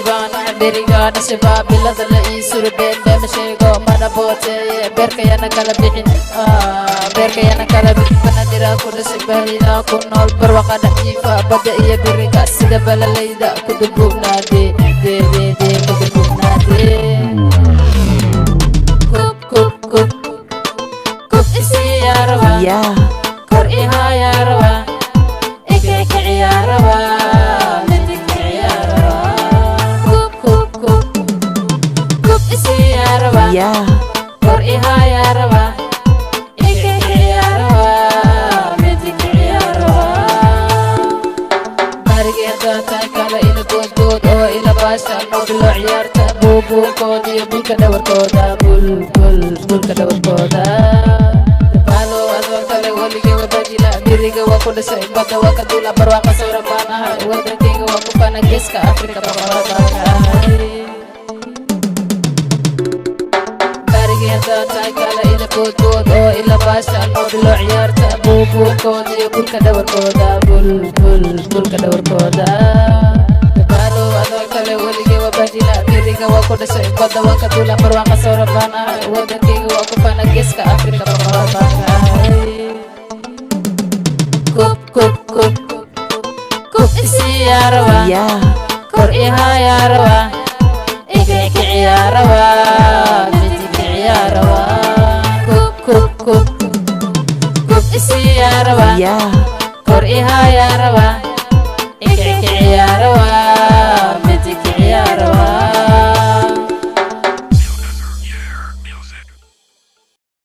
bana beriga nashiba bilada la ii surbeen bema sheego mana booteeye beerkayana kala bixin beerkayana kala bixin banadira ku dhashay baahida ku nool barwaqa dhajiifa badda iyo beriga sida balalayda ku dulbugnaade ku dulbugnaade kub isi yaarawa kor iha yaarawa ikeka ciyaarawa kor iha yaarawa ikeka ciyaarawa midig ciyaarawa barigeeda taa kale ila goodgood oo ila baasha noo bilo ciyaarta buubuunkooda iyo bulka dhawarkooda bulka dhawarkooda dabaalo adoo kale weligay wadajila biriga waa ku dhashay badda waa ka duula barwaaqa sawra baan ahay wadankayga waa ku fana geeska afrika boqorad baan ka ahay taay kale ila goodgood oo ila baasha noo bilo ciyaarta buubuunkooda iyo bulka dhawarkooda bulka dhawarkooda dabaalo adoo kale weligay waa badila biriga waa ku dhashay badda waa ka duula barwaaqa sawra baan ahay wadankayga waa ku fana geeska afrika boqorad baan ka ahay kub isi yaarawa kor iha yaarawa ikeka ciyaarawa kub isi yaarawa kor iha yaarawa